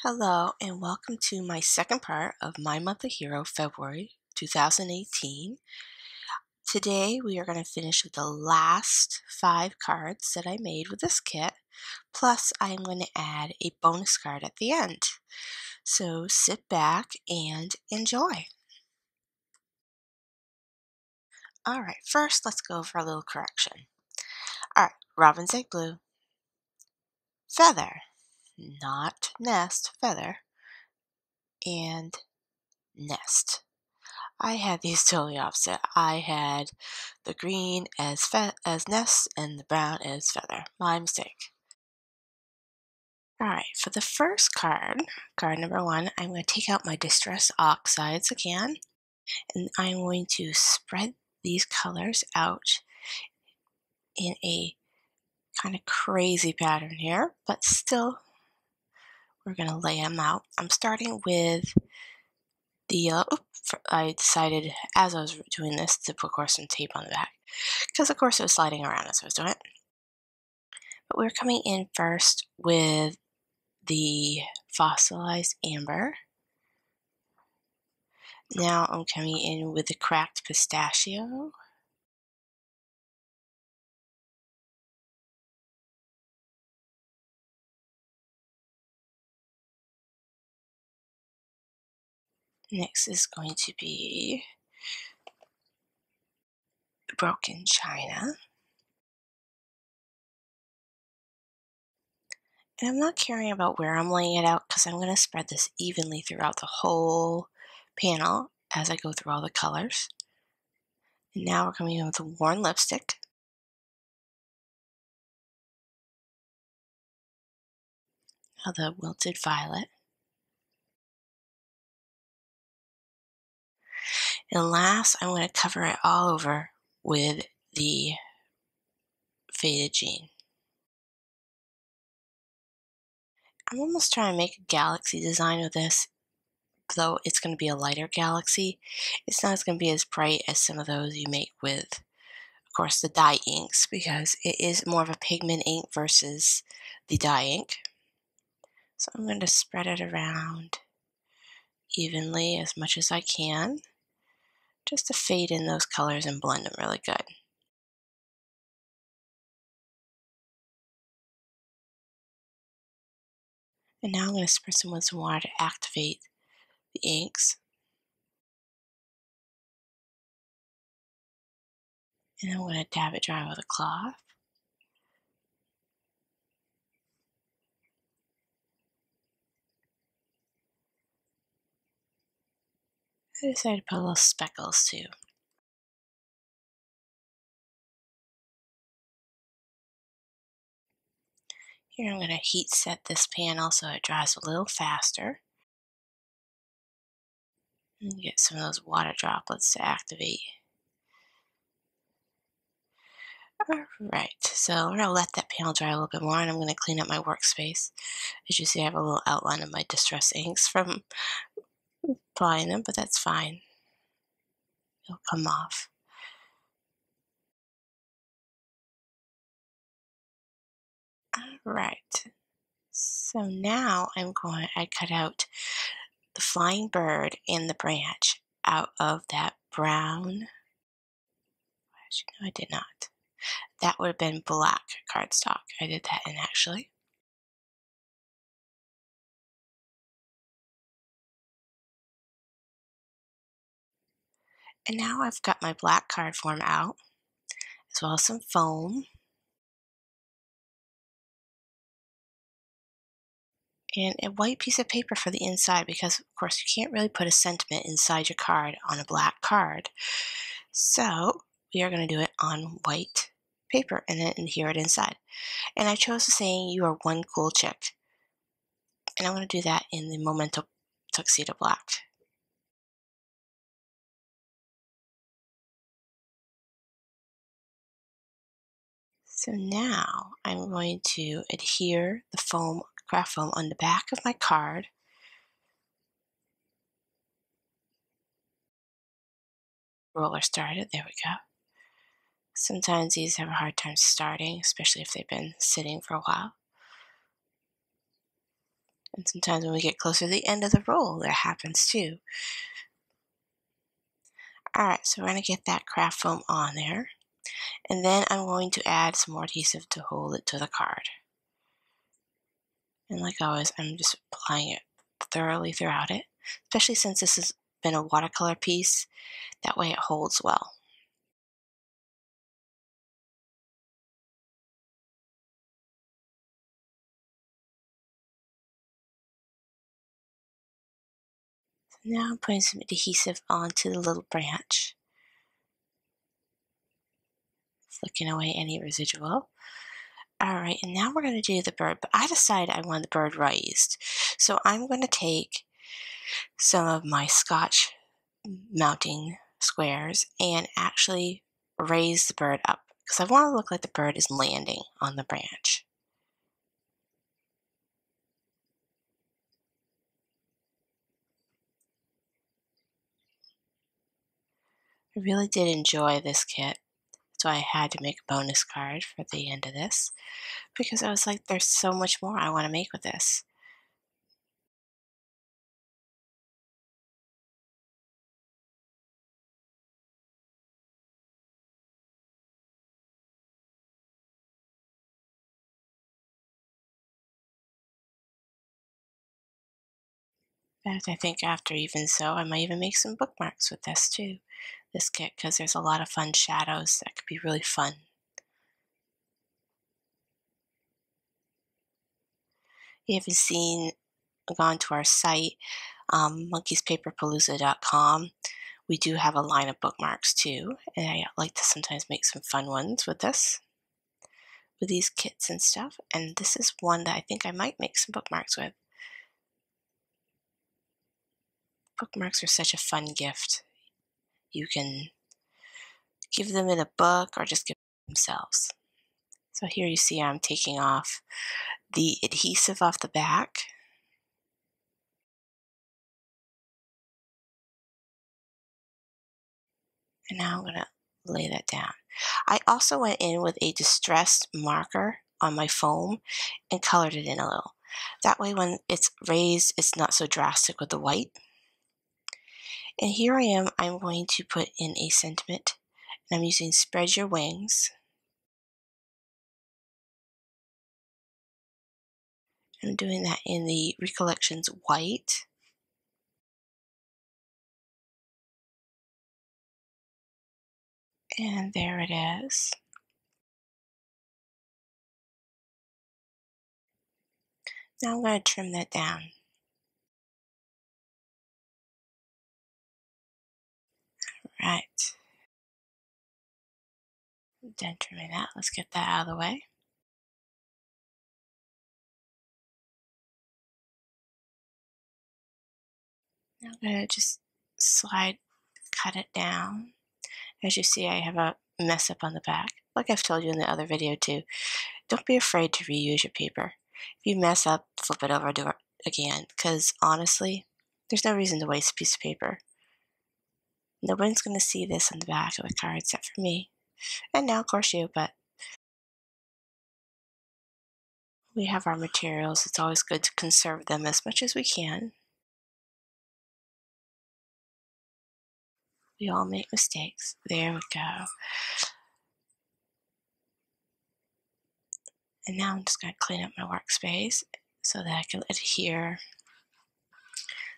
Hello, and welcome to my second part of My Monthly Hero, February 2018. Today, we are going to finish with the last 5 cards that I made with this kit, plus I'm going to add a bonus card at the end. So sit back and enjoy. All right, first let's go over a little correction. All right, robin's egg blue, feather, not nest, feather, and nest. I had these totally opposite. I had the green as nest and the brown as feather. My mistake. Alright, for the first card, card number 1, I'm going to take out my Distress Oxides again, and I'm going to spread these colors out in a kind of crazy pattern here, but still we're going to lay them out. I'm starting with the I decided as I was doing this to put, of course, some tape on the back because, of course, it was sliding around as I was doing it. But we're coming in first with the fossilized amber. Now I'm coming in with the cracked pistachio. Next is going to be broken china. And I'm not caring about where I'm laying it out because I'm going to spread this evenly throughout the whole panel as I go through all the colors. And now we're coming in with a worn lipstick. Now the wilted violet. And last, I'm going to cover it all over with the faded jean. I'm almost trying to make a galaxy design with this, though it's going to be a lighter galaxy. It's not going to be as bright as some of those you make with, of course, the dye inks, because it is more of a pigment ink versus the dye ink. So I'm going to spread it around evenly as much as I can, just to fade in those colors and blend them really good. And now I'm going to spritz them with some water to activate the inks. And I'm going to dab it dry with a cloth. I decided to put little speckles too. Here I'm going to heat set this panel so it dries a little faster. And get some of those water droplets to activate. Alright, so we're going to let that panel dry a little bit more, and I'm going to clean up my workspace. As you see, I have a little outline of my distress inks from applying them, but that's fine. It'll come off. Alright, so now I cut out the flying bird and the branch out of that brown. Actually, no, I did not. That would have been black cardstock. I did that in actually. And now I've got my black card form out, as well as some foam. And a white piece of paper for the inside because, of course, you can't really put a sentiment inside your card on a black card. So we are going to do it on white paper and then adhere it inside. And I chose the saying, "You are one cool chick." And I'm going to do that in the Memento tuxedo black. So now I'm going to adhere the foam, craft foam, on the back of my card. Roller started, there we go. Sometimes these have a hard time starting, especially if they've been sitting for a while. And sometimes when we get closer to the end of the roll, that happens too. All right, so we're going to get that craft foam on there. And then I'm going to add some more adhesive to hold it to the card. And like always, I'm just applying it thoroughly throughout it, especially since this has been a watercolor piece. That way it holds well. So now I'm putting some adhesive onto the little branch, flicking away any residual. All right, and now we're going to do the bird, but I decided I want the bird raised. So I'm going to take some of my Scotch mounting squares and actually raise the bird up because I want to look like the bird is landing on the branch. I really did enjoy this kit, so I had to make a bonus card for the end of this because I was like, there's so much more I want to make with this. In fact, I think after even so, I might even make some bookmarks with this too, this kit, because there's a lot of fun shadows that could be really fun. If you haven't gone to our site, monkeyspaperpalooza.com, we do have a line of bookmarks too, and I like to sometimes make some fun ones with this, with these kits and stuff, and this is one that I think I might make some bookmarks with. Bookmarks are such a fun gift. You can give them in a book or just give them themselves. So here you see I'm taking off the adhesive off the back. And now I'm going to lay that down. I also went in with a distressed marker on my foam and colored it in a little. That way when it's raised, it's not so drastic with the white. And here I am, I'm going to put in a sentiment. And I'm using Spread Your Wings. I'm doing that in the Recollections white. And there it is. Now I'm going to trim that down. Right. Done trimming that. Let's get that out of the way. Now I'm going to just cut it down. As you see, I have a mess up on the back. Like I've told you in the other video too, don't be afraid to reuse your paper. If you mess up, flip it over, do it again. Because honestly, there's no reason to waste a piece of paper. Nobody's going to see this on the back of the card except for me. And now, of course, you, but we have our materials. It's always good to conserve them as much as we can. We all make mistakes. There we go. And now I'm just going to clean up my workspace so that I can adhere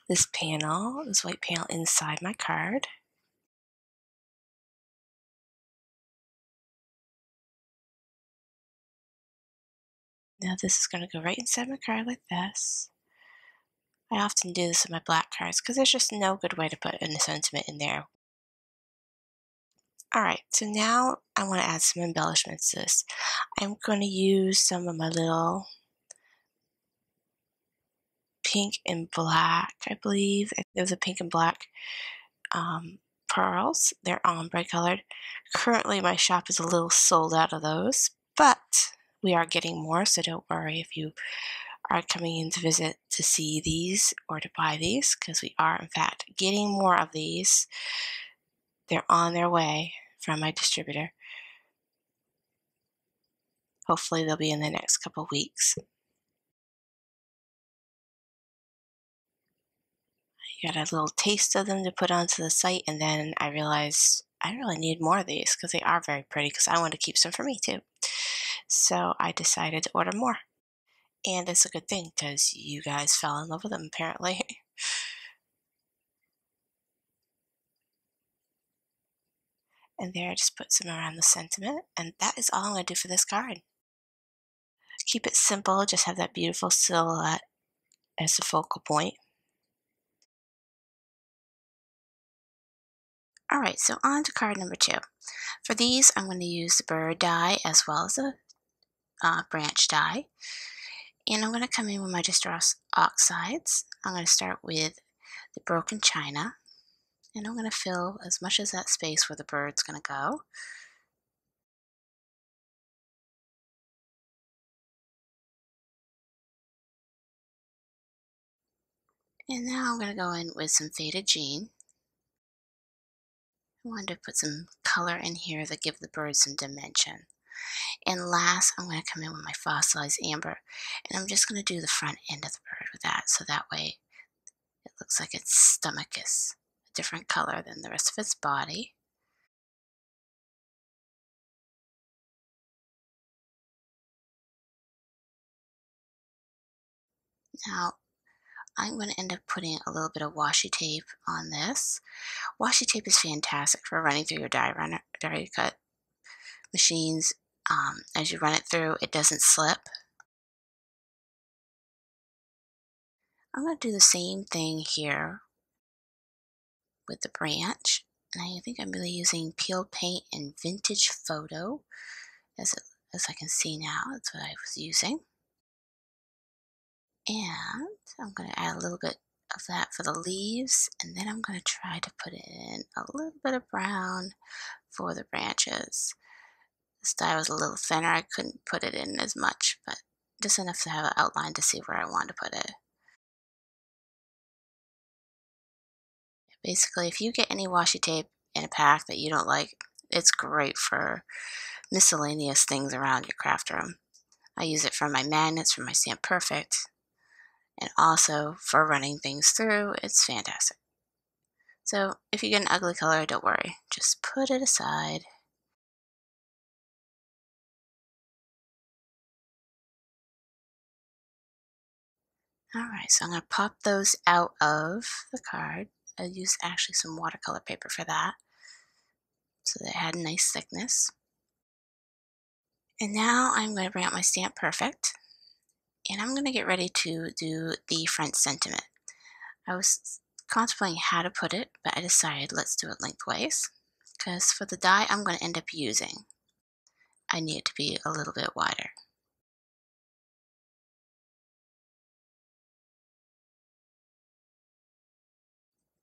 this panel, this white panel inside my card. Now this is going to go right inside my card like this. I often do this with my black cards because there's just no good way to put a sentiment in there. Alright, so now I want to add some embellishments to this. I'm going to use some of my little pink and black, I believe. There's a pink and black pearls. They're ombre colored. Currently my shop is a little sold out of those, but we are getting more, so don't worry if you are coming in to visit to see these or to buy these, because we are in fact getting more of these. They're on their way from my distributor. Hopefully they'll be in the next couple weeks. I got a little taste of them to put onto the site, and then I realized I really need more of these because they are very pretty because I want to keep some for me too. So I decided to order more. And it's a good thing because you guys fell in love with them apparently. And there I just put some around the sentiment, and that is all I'm going to do for this card. Keep it simple, just have that beautiful silhouette as the focal point. Alright, so on to card number 2. For these, I'm going to use the bird die as well as the branch die. And I'm going to come in with my distress oxides. I'm going to start with the broken china. And I'm going to fill as much as that space where the bird's going to go. And now I'm going to go in with some faded jean. I wanted to put some color in here that give the bird some dimension. And last, I'm going to come in with my fossilized amber. And I'm just going to do the front end of the bird with that. So that way it looks like its stomach is a different color than the rest of its body. Now, I'm going to end up putting a little bit of washi tape on this. Washi tape is fantastic for running through your die cut machines. As you run it through, it doesn't slip. I'm going to do the same thing here with the branch. And I think I'm really using peeled paint and vintage photo as I can see now. That's what I was using. And I'm going to add a little bit of that for the leaves, and then I'm going to try to put in a little bit of brown for the branches. This die was a little thinner, I couldn't put it in as much, but just enough to have an outline to see where I want to put it. Basically, if you get any washi tape in a pack that you don't like, it's great for miscellaneous things around your craft room. I use it for my magnets, for my Stamp Perfect, and also for running things through. It's fantastic. So if you get an ugly color, don't worry. Just put it aside. Alright, so I'm going to pop those out of the card. I used actually some watercolor paper for that, so that it had a nice thickness. And now I'm going to bring out my Stamp Perfect, and I'm going to get ready to do the front sentiment. I was contemplating how to put it, but I decided let's do it lengthways, because for the die I'm going to end up using, I need it to be a little bit wider.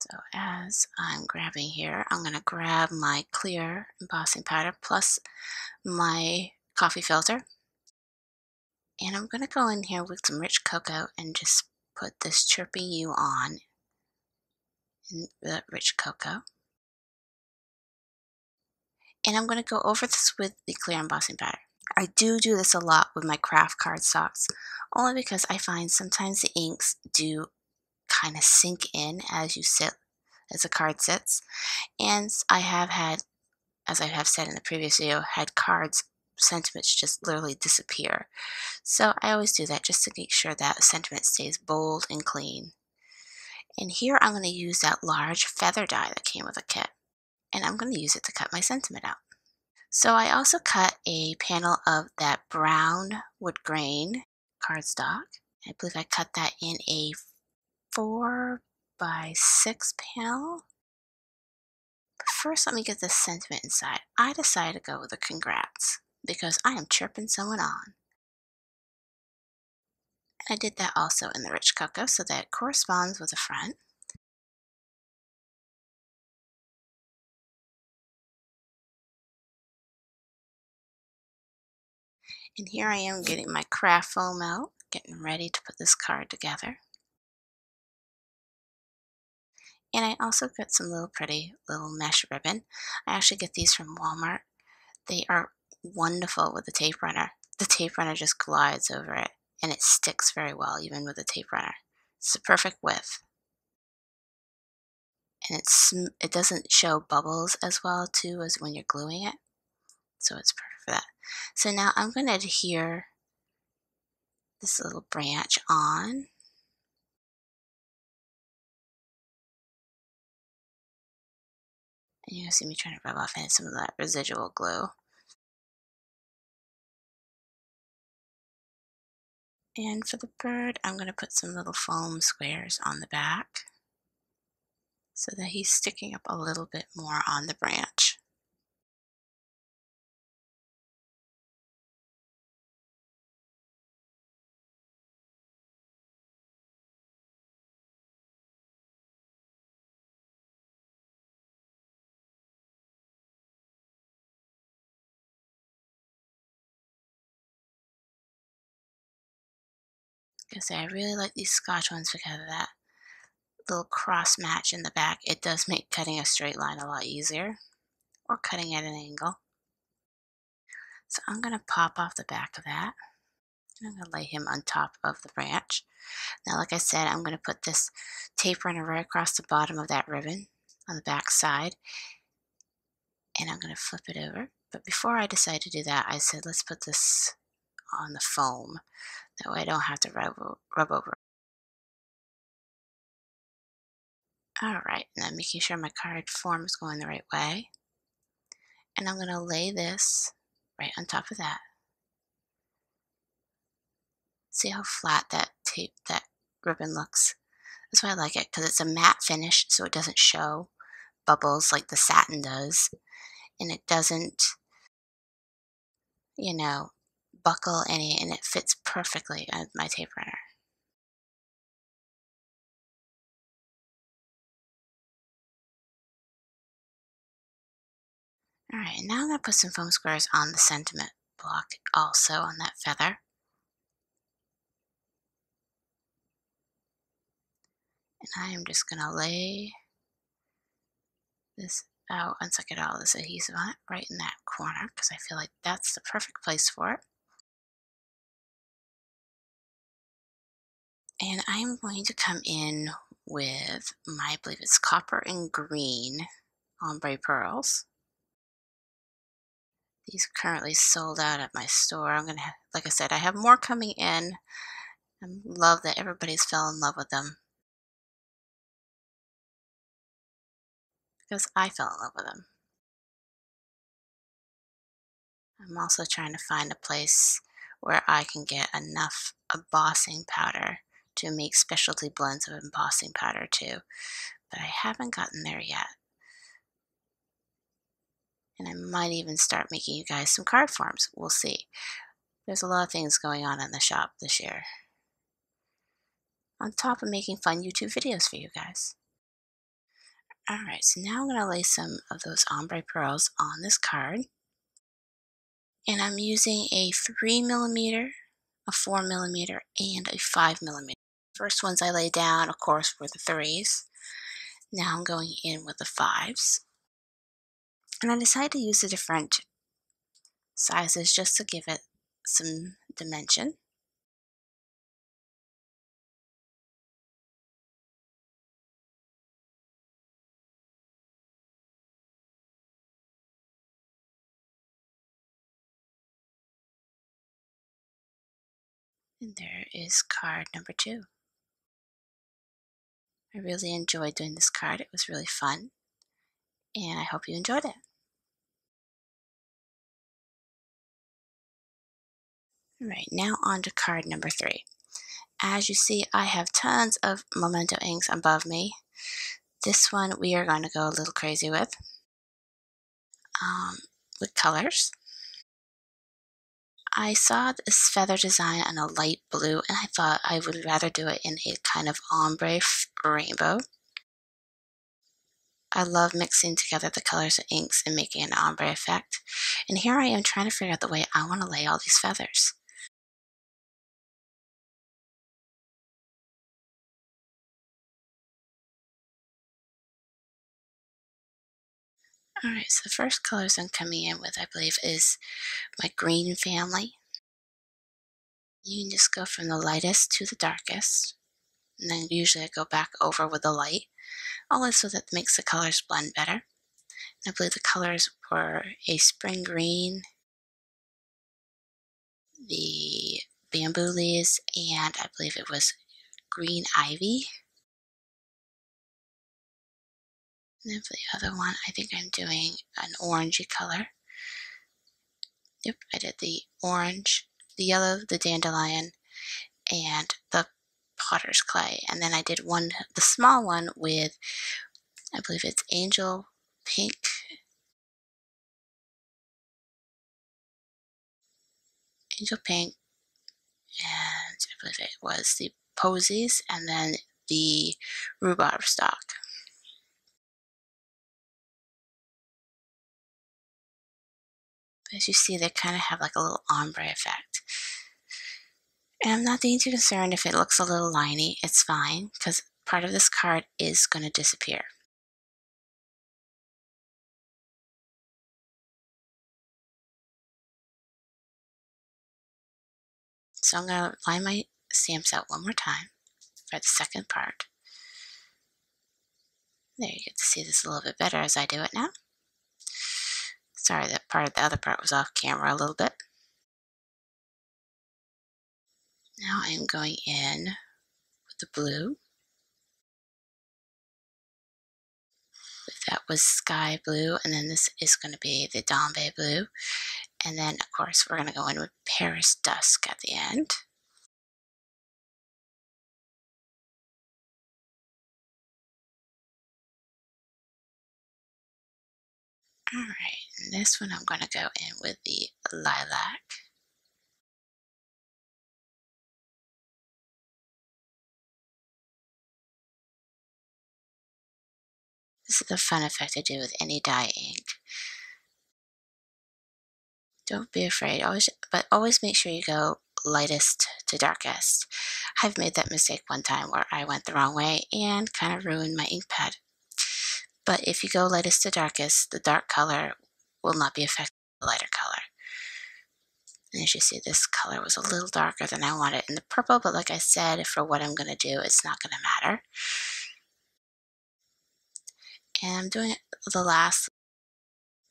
So as I'm grabbing here, I'm going to grab my clear embossing powder plus my coffee filter. And I'm going to go in here with some rich cocoa and just put this Chirping You on in the rich cocoa. And I'm going to go over this with the clear embossing powder. I do this a lot with my craft cardstocks, only because I find sometimes the inks do kind of sink in as you sit, as the card sits. And I have had, as I have said in the previous video, had cards sentiments just literally disappear. So I always do that just to make sure that sentiment stays bold and clean. And here I'm going to use that large feather die that came with a kit, and I'm going to use it to cut my sentiment out. So I also cut a panel of that brown wood grain cardstock. I believe I cut that in a 4x6 panel. But first, let me get the sentiment inside. I decided to go with a congrats because I am chirping someone on. And I did that also in the rich cocoa so that it corresponds with the front. And here I am getting my craft foam out, getting ready to put this card together. And I also got some little pretty little mesh ribbon. I actually get these from Walmart. They are wonderful with the tape runner. The tape runner just glides over it, and it sticks very well even with the tape runner. It's the perfect width. and it doesn't show bubbles as well too as when you're gluing it, so it's perfect for that. So now I'm going to adhere this little branch on. And you'll see me trying to rub off some of that residual glue. And for the bird, I'm going to put some little foam squares on the back so that he's sticking up a little bit more on the branch. Like I say, I really like these Scotch ones because of that little cross match in the back. It does make cutting a straight line a lot easier, or cutting at an angle. So I'm going to pop off the back of that, and I'm going to lay him on top of the branch. Now, like I said, I'm going to put this tape runner right across the bottom of that ribbon on the back side, and I'm going to flip it over. But before I decided to do that, I said, let's put this on the foam. That way I don't have to rub over. All right, now making sure my card form is going the right way. And I'm going to lay this right on top of that. See how flat that ribbon looks? That's why I like it, because it's a matte finish, so it doesn't show bubbles like the satin does. And it doesn't, you know, buckle any, and it fits perfectly on my tape runner. All right, now I'm going to put some foam squares on the sentiment block also on that feather. And I am just going to lay this out once I get all this adhesive on it, right in that corner, because I feel like that's the perfect place for it. And I'm going to come in with my, I believe it's copper and green ombre pearls. These are currently sold out at my store. I'm going to, like I said, I have more coming in. I love that everybody's fell in love with them, because I fell in love with them. I'm also trying to find a place where I can get enough embossing powder to make specialty blends of embossing powder too, but I haven't gotten there yet. And I might even start making you guys some card forms. We'll see. There's a lot of things going on in the shop this year, on top of making fun YouTube videos for you guys. Alright, so now I'm going to lay some of those ombre pearls on this card. And I'm using a 3mm, a 4mm, and a 5mm. First ones I laid down, of course, were the 3s. Now I'm going in with the 5s. And I decided to use the different sizes just to give it some dimension. And there is card number 2. I really enjoyed doing this card. It was really fun, and I hope you enjoyed it. Alright, now on to card number 3. As you see, I have tons of Memento inks above me. This one we are going to go a little crazy with colors. I saw this feather design in a light blue, and I thought I would rather do it in a kind of ombre rainbow. I love mixing together the colors of inks and making an ombre effect. And here I am trying to figure out the way I want to lay all these feathers. Alright, so the first colors I'm coming in with, I believe, is my green family. You can just go from the lightest to the darkest. And then usually I go back over with the light. all this so that makes the colors blend better. I believe the colors were a spring green, the bamboo leaves, and I believe it was green ivy. And then for the other one, I think I'm doing an orangey color. Yep, I did the orange, the yellow, the dandelion, and the potter's clay. And then I did one, the small one with, I believe it's angel pink, and I believe it was the posies, and then the rhubarb stalk. But as you see, they kind of have like a little ombre effect. And I'm not being too concerned if it looks a little liney. It's fine, because part of this card is going to disappear. So I'm going to line my stamps out one more time for the second part. There, you get to see this a little bit better as I do it now. Sorry, that part, the other part was off camera a little bit. Now I'm going in with the blue. That was sky blue, and then this is going to be the Dombe blue. And then, of course, we're going to go in with Paris Dusk at the end. All right, and this one I'm going to go in with the Lilac. This is the fun effect I do with any dye ink. Don't be afraid, but always make sure you go lightest to darkest. I've made that mistake one time where I went the wrong way and kind of ruined my ink pad. But if you go lightest to darkest, the dark color will not be affected by the lighter color. And as you see, this color was a little darker than I wanted in the purple, but like I said, for what I'm going to do, it's not going to matter. And I'm doing the last,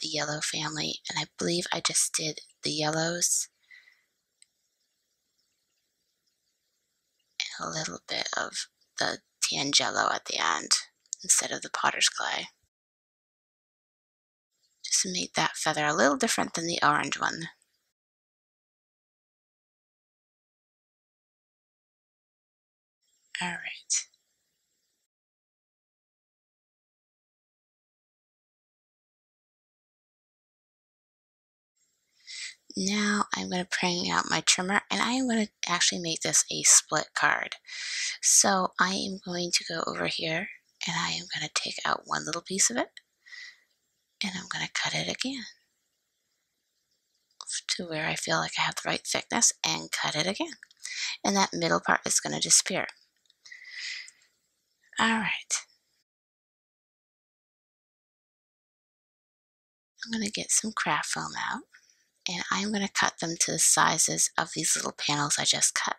the yellow family, and I believe I just did the yellows and a little bit of the Tangelo at the end instead of the potter's clay. Just to make that feather a little different than the orange one. All right. Now I'm going to bring out my trimmer, and I am going to actually make this a split card. So I am going to go over here, and I am going to take out one little piece of it, and I'm going to cut it again to where I feel like I have the right thickness, and cut it again. And that middle part is going to disappear. All right. I'm going to get some craft foam out, and I'm going to cut them to the sizes of these little panels I just cut.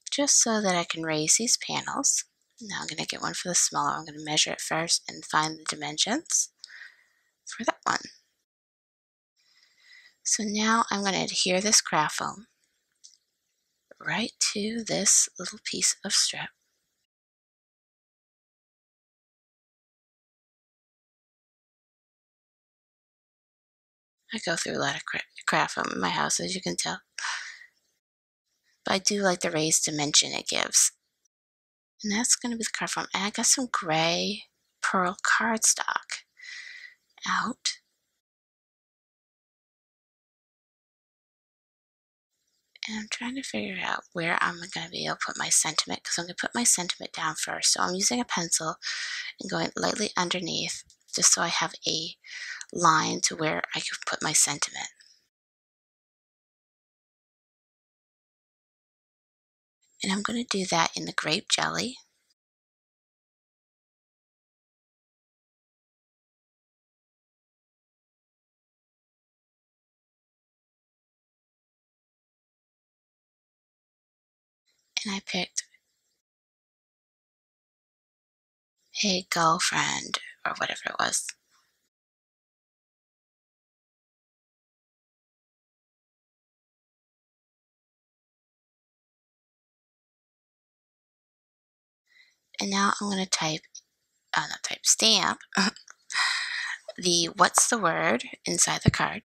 Just so that I can raise these panels. Now I'm going to get one for the smaller. I'm going to measure it first and find the dimensions for that one. So now I'm going to adhere this craft foam right to this little piece of strip. I go through a lot of craft foam in my house, as you can tell. But I do like the raised dimension it gives. And that's going to be the craft foam. And I got some gray pearl cardstock out. And I'm trying to figure out where I'm going to be able to put my sentiment, because I'm going to put my sentiment down first. So I'm using a pencil and going lightly underneath, just so I have a line to where I can put my sentiment. And I'm going to do that in the grape jelly. And I picked a girlfriend or whatever it was. And now I'm going to type, not type, stamp the what's the word inside the card.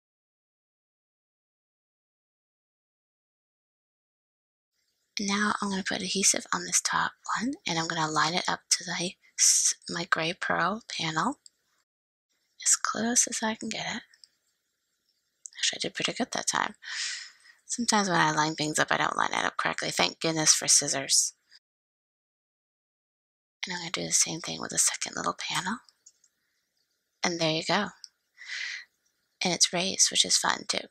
And now I'm going to put adhesive on this top one, and I'm going to line it up to my gray pearl panel as close as I can get it. Actually, I did pretty good that time. Sometimes when I line things up, I don't line it up correctly. Thank goodness for scissors. And I'm going to do the same thing with the second little panel. And there you go. And it's raised, which is fun too.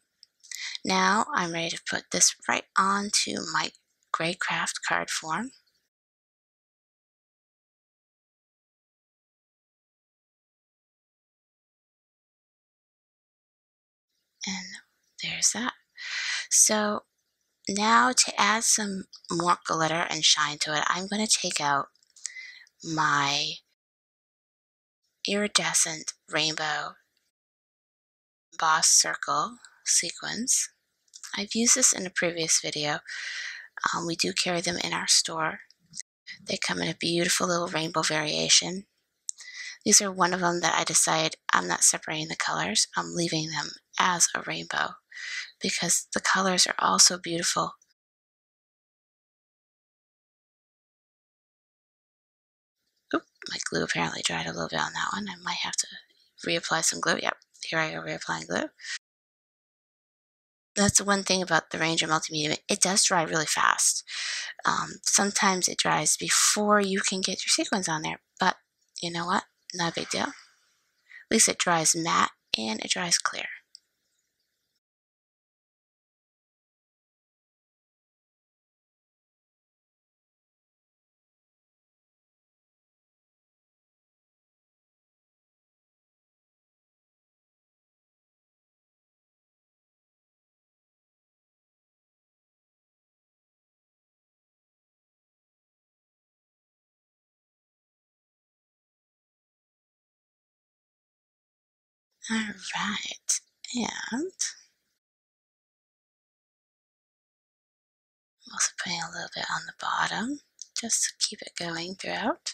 Now I'm ready to put this right onto my gray craft card form. And there's that. So now to add some more glitter and shine to it, I'm going to take out my iridescent rainbow emboss circle sequins. I've used this in a previous video. We do carry them in our store. They come in a beautiful little rainbow variation. These are one of them that I decided I'm not separating the colors. I'm leaving them as a rainbow because the colors are also beautiful. Oop, my glue apparently dried a little bit on that one. I might have to reapply some glue. Yep, here I go reapplying glue. That's one thing about the Ranger Multimedia. It does dry really fast. Sometimes it dries before you can get your sequins on there, but you know what? Not a big deal. At least it dries matte and it dries clear. All right, and I'm also putting a little bit on the bottom just to keep it going throughout.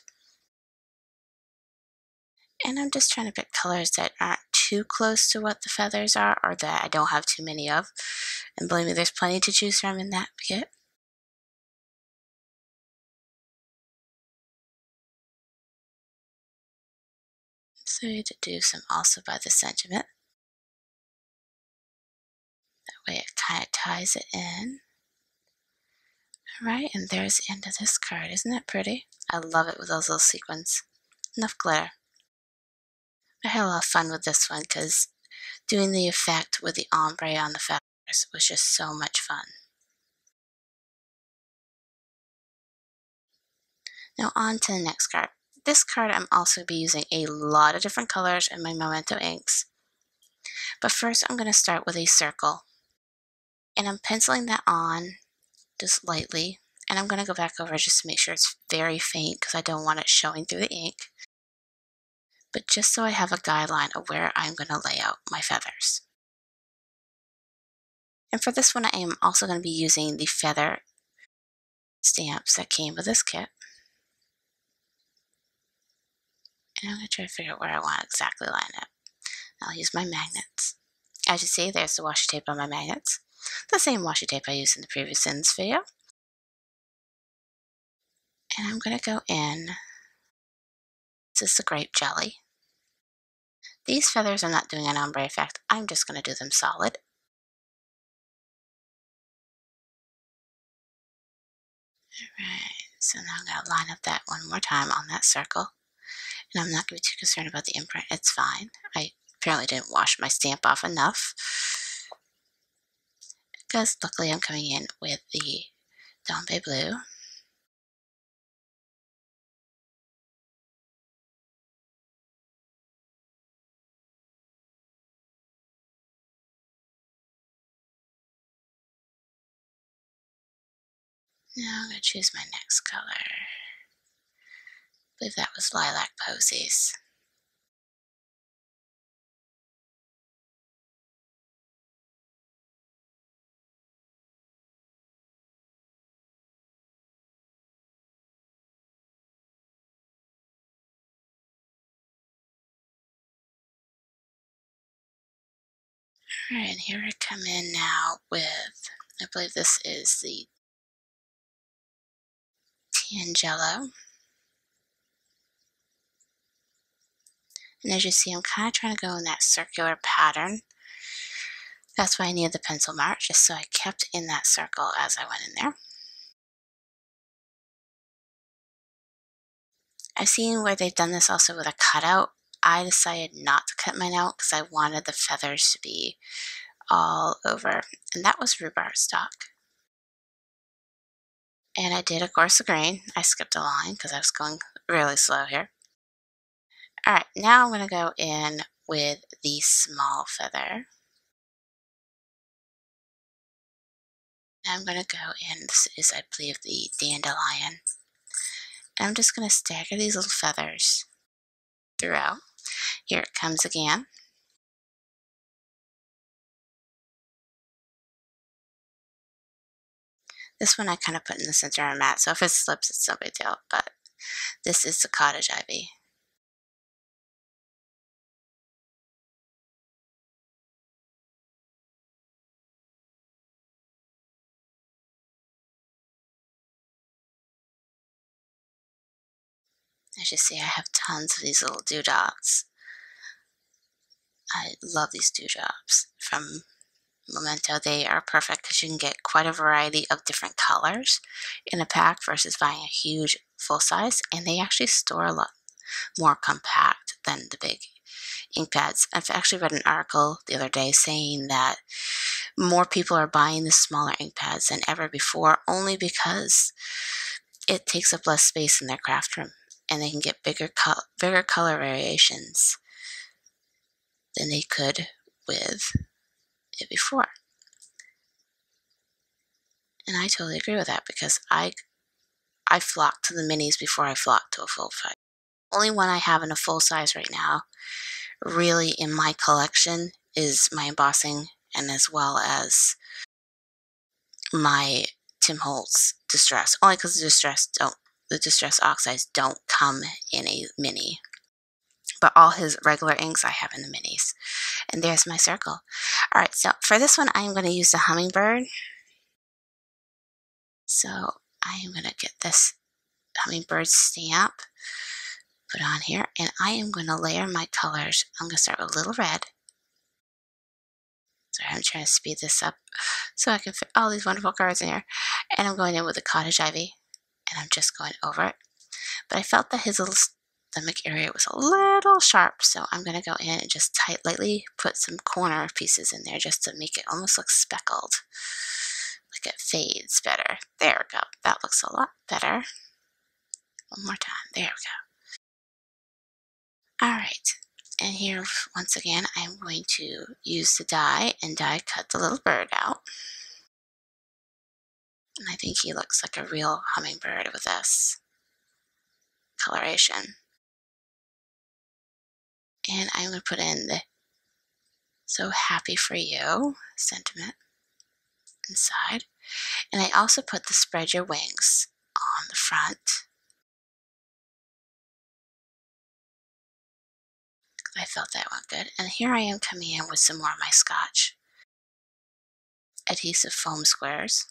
And I'm just trying to pick colors that aren't too close to what the feathers are or that I don't have too many of. And believe me, there's plenty to choose from in that kit. So you have to do some also by the sentiment. That way it kind of ties it in. Alright, and there's the end of this card. Isn't that pretty? I love it with those little sequins. Enough glitter. I had a lot of fun with this one because doing the effect with the ombre on the feathers was just so much fun. Now on to the next card. This card I'm also going to be using a lot of different colors in my Memento inks. But first I'm going to start with a circle. And I'm penciling that on just lightly. And I'm going to go back over just to make sure it's very faint because I don't want it showing through the ink. But just so I have a guideline of where I'm going to lay out my feathers. And for this one I am also going to be using the feather stamps that came with this kit. And I'm going to try to figure out where I want to exactly line it. I'll use my magnets. As you see, there's the washi tape on my magnets. The same washi tape I used in the previous ends video. And I'm going to go in. This is the grape jelly. These feathers I'm not doing an ombre effect. I'm just going to do them solid. Alright, so now I'm going to line up that one more time on that circle. And I'm not going to be too concerned about the imprint. It's fine. I apparently didn't wash my stamp off enough. Because luckily I'm coming in with the Dombe Blue. Now I'm going to choose my next color. believe that was Lilac Posies. Alright, and here I come in now with, I believe this is the Tangelo. And as you see, I'm kind of trying to go in that circular pattern. That's why I needed the pencil mark, just so I kept in that circle as I went in there. I've seen where they've done this also with a cutout. I decided not to cut mine out because I wanted the feathers to be all over. And that was rhubarb stock. And I did, of course, the grain. I skipped a line because I was going really slow here. Alright, now I'm going to go in with the small feather. I'm going to go in, this is, I believe, the dandelion. And I'm just going to stagger these little feathers throughout. Here it comes again. This one I kind of put in the center of my mat, so if it slips, it's no big deal. But this is the cottage ivy. As you see, I have tons of these little dewdrops. I love these dewdrops from Memento. They are perfect because you can get quite a variety of different colors in a pack versus buying a huge full size, and they actually store a lot more compact than the big ink pads. I've actually read an article the other day saying that more people are buying the smaller ink pads than ever before, only because it takes up less space in their craft room, and they can get bigger color variations than they could with it before. And I totally agree with that because I flock to the minis before I flock to a full size. Only one I have in a full size right now, really in my collection, is my embossing, and as well as my Tim Holtz Distress. Only because the Distress Oxides don't come in a mini. But all his regular inks I have in the minis. And there's my circle. Alright, so for this one I'm going to use the Hummingbird. So I am going to get this Hummingbird stamp put on here, and I am going to layer my colors. I'm going to start with a little red. Sorry, I'm trying to speed this up so I can fit all these wonderful cards in here. And I'm going in with the cottage ivy, and I'm just going over it. But I felt that his little stomach area was a little sharp, so I'm going to go in and just lightly put some corner pieces in there just to make it almost look speckled. Like it fades better. There we go. That looks a lot better. One more time. There we go. Alright. And here, once again, I'm going to use the die and die cut the little bird out. And I think he looks like a real hummingbird with this coloration. And I'm going to put in the "So Happy for You" sentiment inside. And I also put the "Spread Your Wings" on the front. I felt that went good. And here I am coming in with some more of my Scotch adhesive foam squares.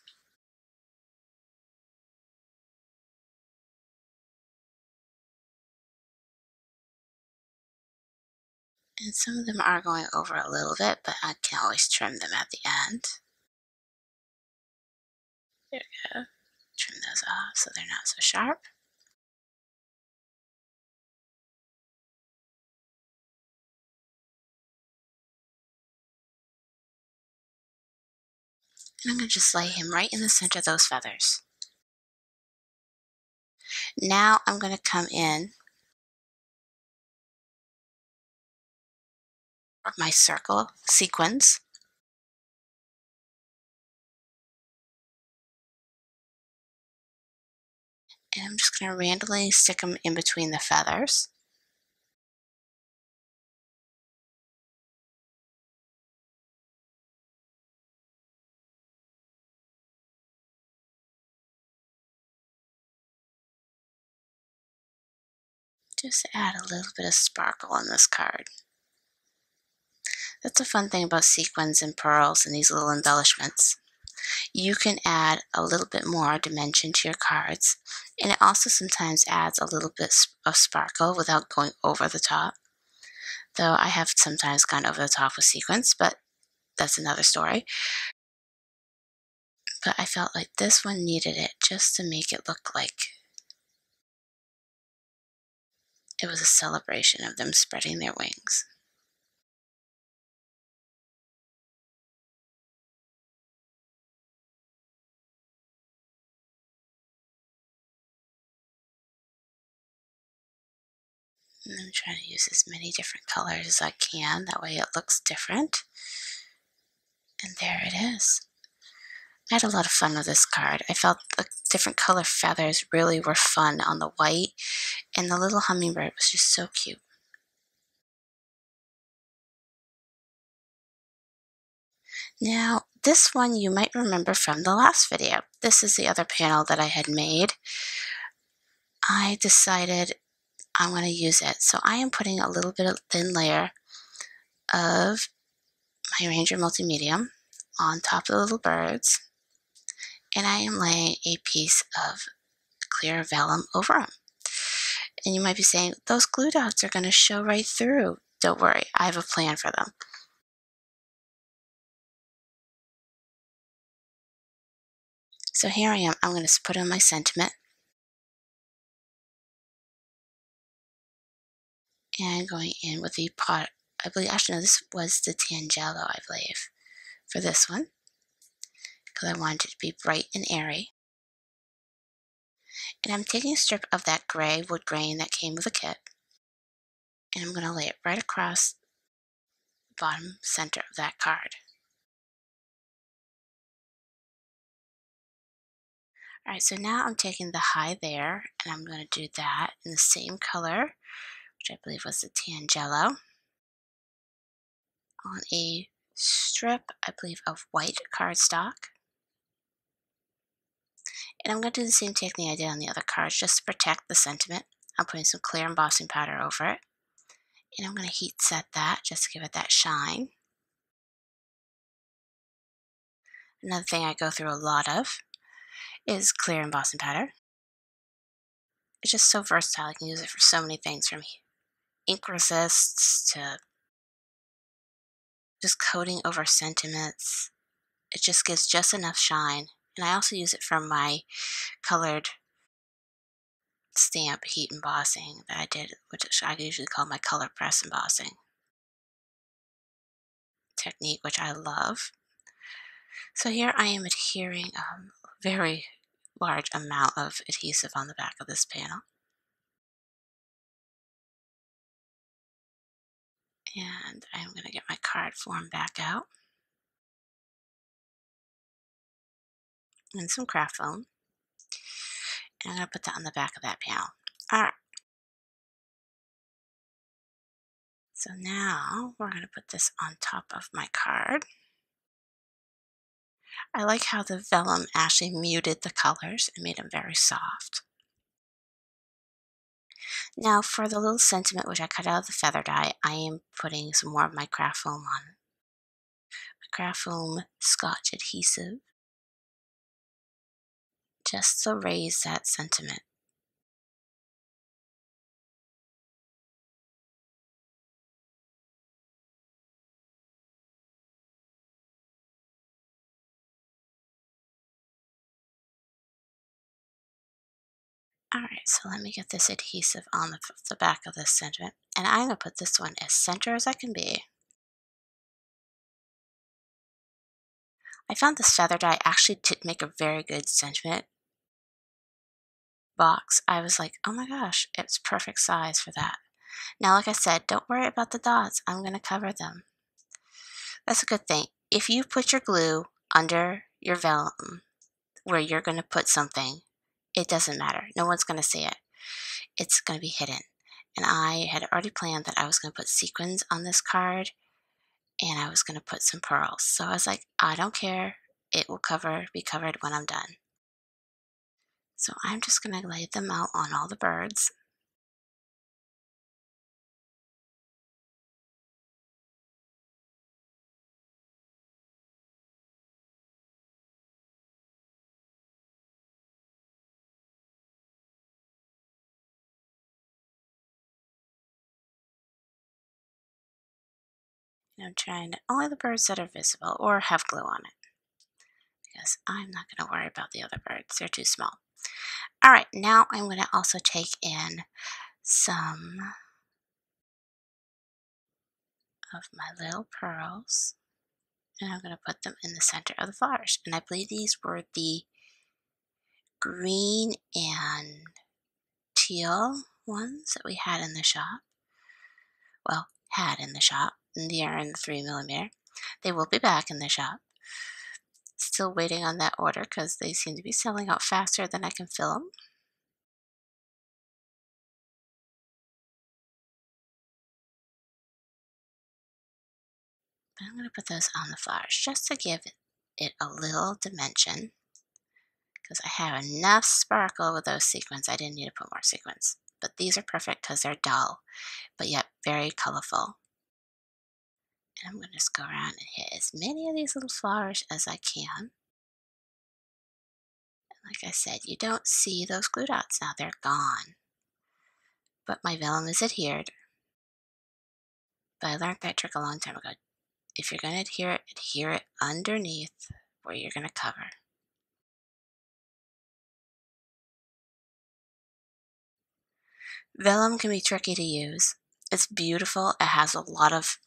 And some of them are going over a little bit, but I can always trim them at the end. There we go. Trim those off so they're not so sharp. And I'm going to just lay him right in the center of those feathers. Now I'm going to come in with my circle sequins. And I'm just going to randomly stick them in between the feathers. Just add a little bit of sparkle on this card. That's a fun thing about sequins and pearls and these little embellishments. You can add a little bit more dimension to your cards, and it also sometimes adds a little bit of sparkle without going over the top. Though I have sometimes gone over the top with sequins, but that's another story. But I felt like this one needed it just to make it look like it was a celebration of them spreading their wings. And I'm trying to use as many different colors as I can, that way it looks different. And there it is. I had a lot of fun with this card. I felt the different color feathers really were fun on the white, and the little hummingbird was just so cute. Now, this one you might remember from the last video. This is the other panel that I had made. I decided I'm going to use it. So I am putting a little bit of thin layer of my Ranger Multimedium on top of the little birds, and I am laying a piece of clear vellum over them. And you might be saying, those glue dots are going to show right through. Don't worry, I have a plan for them. So here I am. I'm going to put in my sentiment. And going in with the pot. I believe, actually, no, this was the Tangelo, I believe, for this one, because I wanted it to be bright and airy. And I'm taking a strip of that gray wood grain that came with the kit, and I'm going to lay it right across the bottom center of that card. Alright, so now I'm taking the high there, and I'm going to do that in the same color, which I believe was the Tangelo, on a strip, I believe, of white cardstock. And I'm going to do the same technique I did on the other cards, just to protect the sentiment. I'm putting some clear embossing powder over it. And I'm going to heat set that, just to give it that shine. Another thing I go through a lot of is clear embossing powder. It's just so versatile. I can use it for so many things, from ink resists to just coating over sentiments. It just gives just enough shine. And I also use it for my colored stamp heat embossing that I did, which I usually call my color press embossing technique, which I love. So here I am adhering a very large amount of adhesive on the back of this panel. And I'm going to get my card form back out. And some craft foam. And I'm going to put that on the back of that panel. Alright. So now we're going to put this on top of my card. I like how the vellum actually muted the colors and made them very soft. Now for the little sentiment, which I cut out of the feather dye, I am putting some more of my craft foam on. My craft foam Scotch adhesive, just to raise that sentiment. Alright, so let me get this adhesive on the back of this sentiment, and I'm going to put this one as center as I can be. I found this feather dye actually did make a very good sentiment box. I was like, oh my gosh, it's perfect size for that. Now, like I said, don't worry about the dots. I'm going to cover them. That's a good thing. If you put your glue under your vellum where you're going to put something, it doesn't matter. No one's going to see it. It's going to be hidden. And I had already planned that I was going to put sequins on this card and I was going to put some pearls. So I was like, I don't care. It will be covered when I'm done. So I'm just going to lay them out on all the birds. And I'm trying to, only the birds that are visible or have glue on it, because I'm not going to worry about the other birds. They're too small. All right, now I'm going to also take in some of my little pearls, and I'm going to put them in the center of the flowers. And I believe these were the green and teal ones that we had in the shop. Well, had in the shop, and they are in the 3mm. They will be back in the shop. Still waiting on that order because they seem to be selling out faster than I can fill them. But I'm going to put those on the flowers just to give it a little dimension, because I have enough sparkle with those sequins. I didn't need to put more sequins. But these are perfect because they're dull, but yet very colorful. And I'm going to just go around and hit as many of these little flowers as I can. And like I said, you don't see those glue dots now. They're gone. But my vellum is adhered. But I learned that trick a long time ago. If you're going to adhere it underneath where you're going to cover. Vellum can be tricky to use. It's beautiful. It has a lot of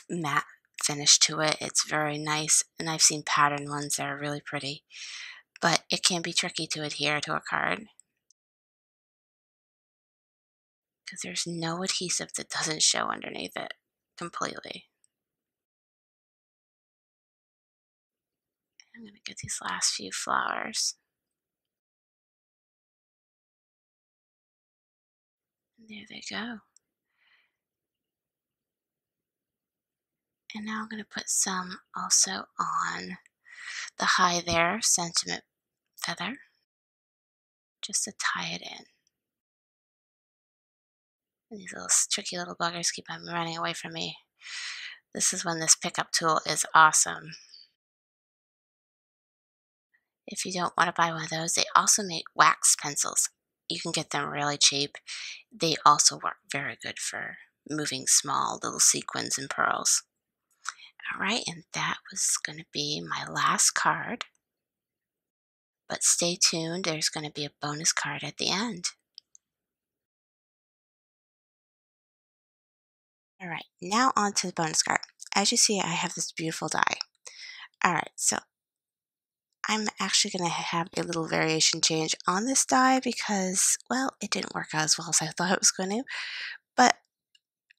matte finish to it. It's very nice, and I've seen pattern ones that are really pretty. But it can be tricky to adhere to a card because there's no adhesive that doesn't show underneath it completely. I'm going to get these last few flowers. And there they go. And now I'm going to put some also on the Hi There sentiment feather, just to tie it in. And these little tricky little buggers keep on running away from me. This is when this pickup tool is awesome. If you don't want to buy one of those, they also make wax pencils. You can get them really cheap. They also work very good for moving small little sequins and pearls. All right, and that was going to be my last card. But stay tuned, there's going to be a bonus card at the end. All right, now on to the bonus card. As you see, I have this beautiful die. All right, so I'm actually going to have a little variation change on this die because, well, it didn't work out as well as I thought it was going to, but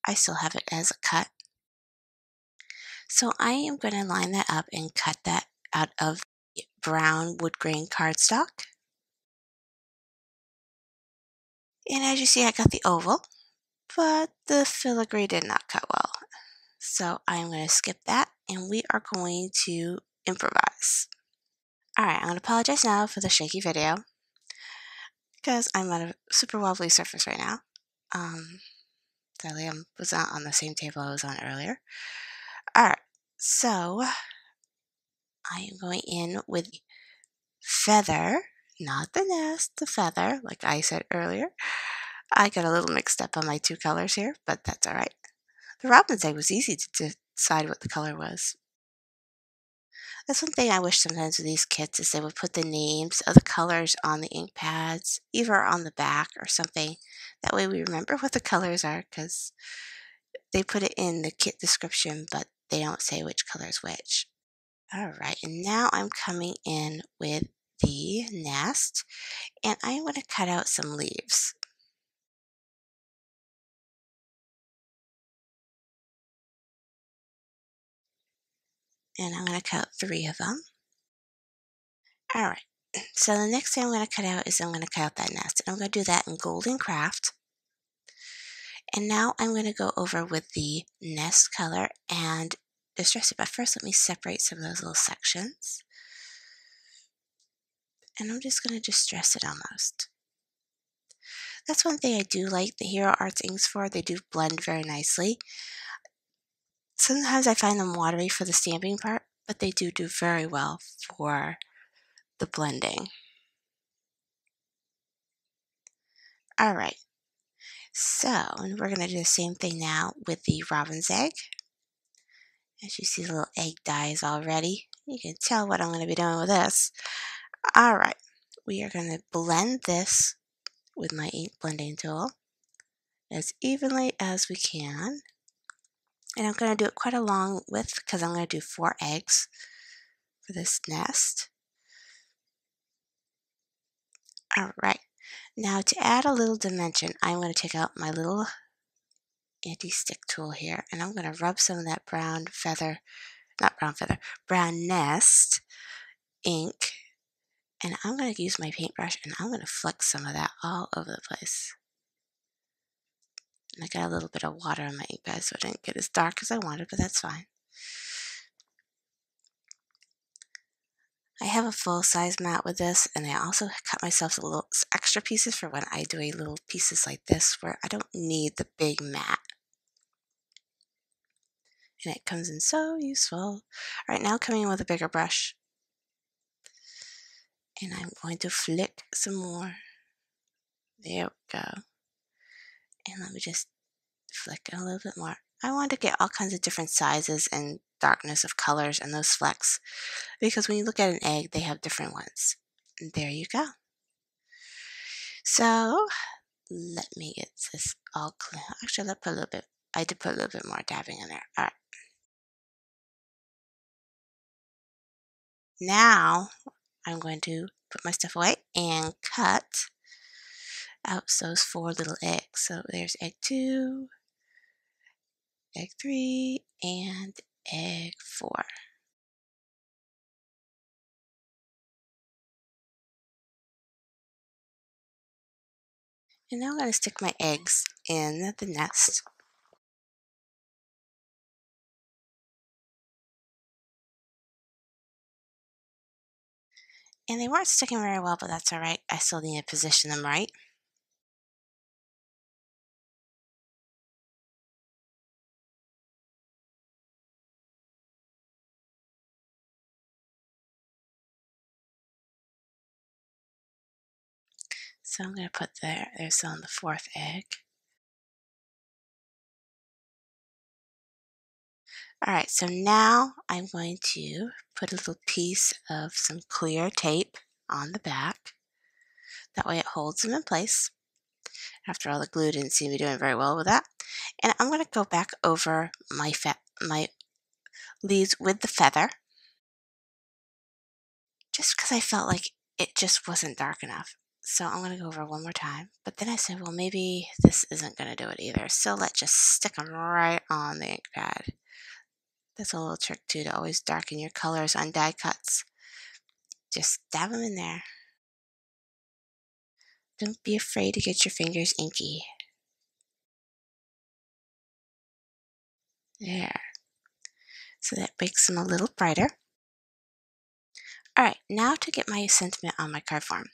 I still have it as a cut. So I am going to line that up and cut that out of brown wood grain cardstock. And as you see, I got the oval, but the filigree did not cut well. So I'm going to skip that and we are going to improvise. Alright, I'm going to apologize now for the shaky video because I'm on a super wobbly surface right now. Sadly, I was not on the same table I was on earlier. Alright, so I am going in with feather, not the nest, the feather, like I said earlier. I got a little mixed up on my two colors here, but that's alright. The robin's egg was easy to decide what the color was. That's one thing I wish sometimes with these kits is they would put the names of the colors on the ink pads, either on the back or something. That way we remember what the colors are, because they put it in the kit description, but they don't say which color is which. Alright, and now I'm coming in with the nest, and I'm going to cut out some leaves. And I'm going to cut 3 of them. Alright, So the next thing I'm going to cut out is I'm going to cut out that nest. And I'm going to do that in Golden Craft. And now I'm going to go over with the nest color and distress it. But first, let me separate some of those little sections. And I'm just going to distress it almost. That's one thing I do like the Hero Arts inks for. They do blend very nicely. Sometimes I find them watery for the stamping part, but they do very well for the blending. All right. So we're going to do the same thing now with the robin's egg. As you see, the little egg dies already. You can tell what I'm going to be doing with this. All right. We are going to blend this with my ink blending tool as evenly as we can. And I'm going to do it quite a long width because I'm going to do 4 eggs for this nest. All right. Now to add a little dimension, I'm going to take out my little anti-stick tool here and I'm going to rub some of that brown nest ink, and I'm going to use my paintbrush and I'm going to flick some of that all over the place. And I got a little bit of water on my ink pad, so it didn't get as dark as I wanted, but that's fine. I have a full-size mat with this, and I also cut myself a little extra pieces for when I do a little pieces like this where I don't need the big mat. And it comes in so useful. All right, now coming in with a bigger brush. And I'm going to flick some more. There we go. And let me just flick a little bit more. I want to get all kinds of different sizes and darkness of colors and those flecks, because when you look at an egg, they have different ones. And there you go. So let me get this all clean. Actually, let's put a little bit. I did put a little bit more dabbing in there. All right. Now I'm going to put my stuff away and cut out those 4 little eggs. So there's egg 2, egg 3, and egg 4. And now I'm going to stick my eggs in the nest. And they weren't sticking very well, but that's all right. I still need to position them right. So I'm going to put there's on the 4th egg. All right, so now I'm going to put a little piece of some clear tape on the back. That way it holds them in place. After all, the glue didn't seem to be doing very well with that. And I'm going to go back over my leaves with the feather, just because I felt like it just wasn't dark enough. So I'm going to go over one more time. But then I said, well, maybe this isn't going to do it either. So let's just stick them right on the ink pad. That's a little trick too, to always darken your colors on die cuts. Just dab them in there. Don't be afraid to get your fingers inky. There. So that makes them a little brighter. Alright, now to get my sentiment on my card form.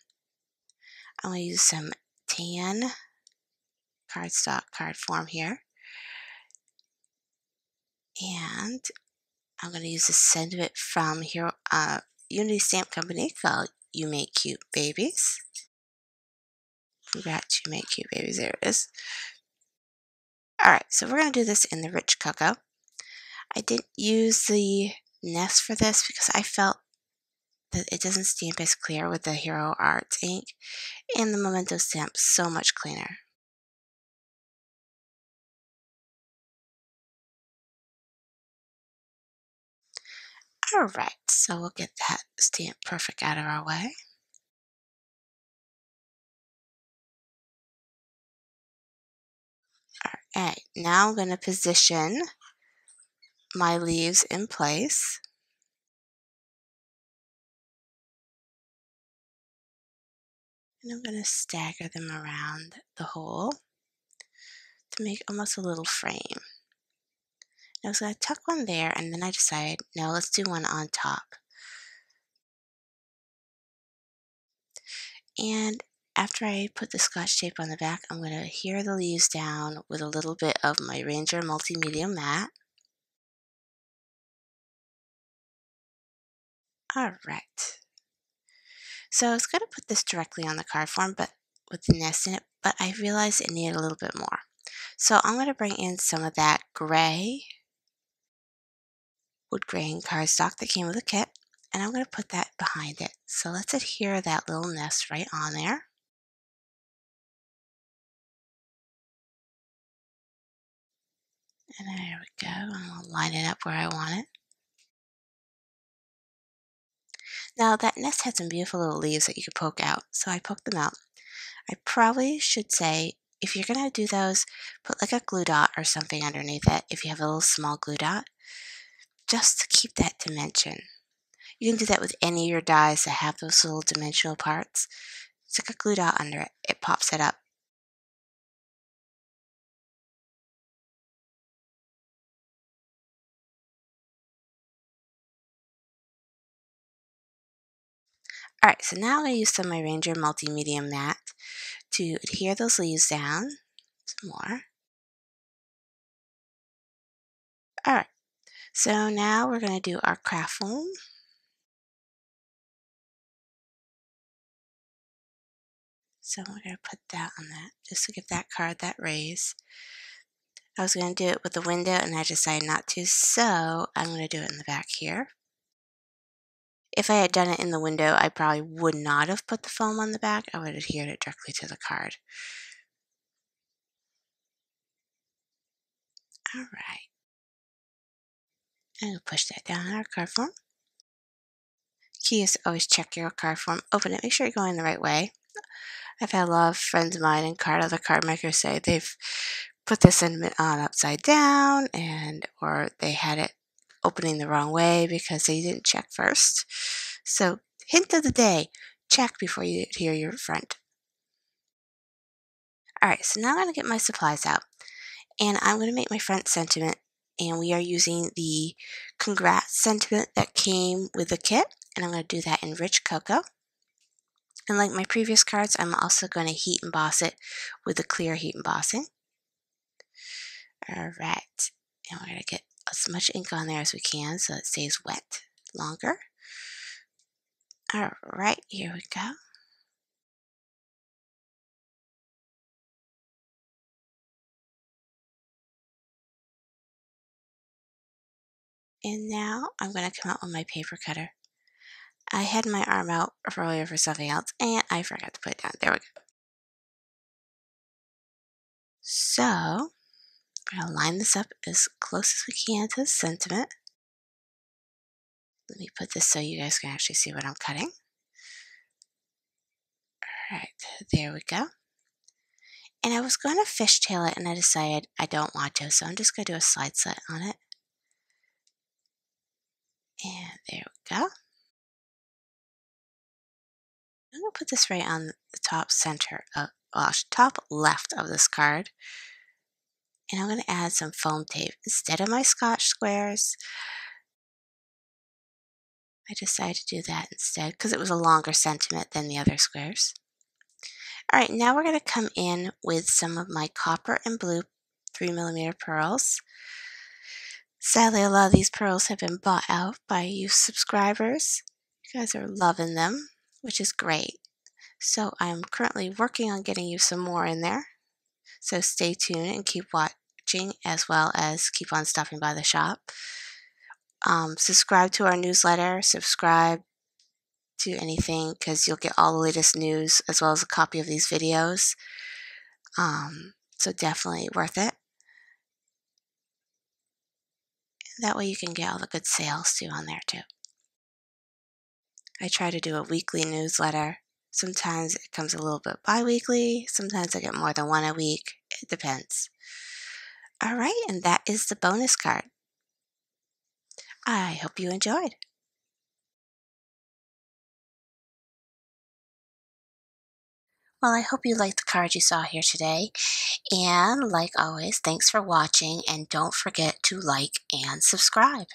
I'm going to use some tan cardstock card form here. And I'm going to use the sentiment from Unity Stamp Company called You Make Cute Babies. Congrats, You Make Cute Babies. There it is. Alright, so we're going to do this in the Rich Cocoa. I didn't use the nest for this because I felt that it doesn't stamp as clear with the Hero Arts ink, and the Memento stamp so much cleaner. Alright, so we'll get that stamp perfect out of our way. Alright, now I'm going to position my leaves in place. And I'm going to stagger them around the hole to make almost a little frame. I was going to tuck one there, and then I decided, no, let's do one on top. And after I put the Scotch tape on the back, I'm going to adhere the leaves down with a little bit of my Ranger Multimedia Matte. All right. So I was going to put this directly on the card form, but with the nest in it, but I realized it needed a little bit more. So I'm going to bring in some of that gray, wood grain cardstock that came with the kit, and I'm going to put that behind it. So let's adhere that little nest right on there. And there we go. And I'll line it up where I want it. Now that nest had some beautiful little leaves that you could poke out, so I poked them out. I probably should say, if you're going to do those, put like a glue dot or something underneath it if you have a little small glue dot, just to keep that dimension. You can do that with any of your dies that have those little dimensional parts. Stick a glue dot under it. It pops it up. Alright, so now I'm going to use some of my Ranger Multimedia Matte to adhere those leaves down. Some more. Alright, so now we're going to do our craft foam. So we're going to put that on that, just to give that card that raise. I was going to do it with the window, and I decided not to, so I'm going to do it in the back here. If I had done it in the window, I probably would not have put the foam on the back. I would have adhered it directly to the card. All right. I'm going to push that down in our card form. Key is to always check your card form. Open it. Make sure you're going the right way. I've had a lot of friends of mine and other card makers say they've put the sentiment on upside down, or they had it opening the wrong way because they didn't check first. So, hint of the day, check before you adhere your front. Alright, so now I'm going to get my supplies out, and I'm going to make my front sentiment, and we are using the congrats sentiment that came with the kit, and I'm going to do that in rich cocoa. And like my previous cards, I'm also going to heat emboss it with the clear heat embossing. Alright, and we're going to get as much ink on there as we can so it stays wet longer. Alright, here we go. And now I'm going to come out with my paper cutter. I had my arm out earlier for something else, and I forgot to put it down. There we go. So, we're going to line this up as close as we can to the sentiment. Let me put this so you guys can actually see what I'm cutting. Alright, there we go. And I was going to fishtail it, and I decided I don't want to, so I'm just going to do a slide set on it. And there we go. I'm going to put this right on the top center of, top left of this card. And I'm going to add some foam tape. Instead of my Scotch squares, I decided to do that instead because it was a longer sentiment than the other squares. Alright, now we're going to come in with some of my copper and blue 3mm pearls. Sadly, a lot of these pearls have been bought out by you subscribers. You guys are loving them, which is great. So I'm currently working on getting you some more in there. So stay tuned and keep watching, as well as keep on stopping by the shop. Subscribe to our newsletter. Subscribe to anything because you'll get all the latest news as well as a copy of these videos. So definitely worth it. That way you can get all the good sales too on there too. I try to do a weekly newsletter. Sometimes it comes a little bit bi-weekly. Sometimes I get more than one a week. It depends. All right, and that is the bonus card. I hope you enjoyed. Well, I hope you liked the card you saw here today. And like always, thanks for watching, and don't forget to like and subscribe.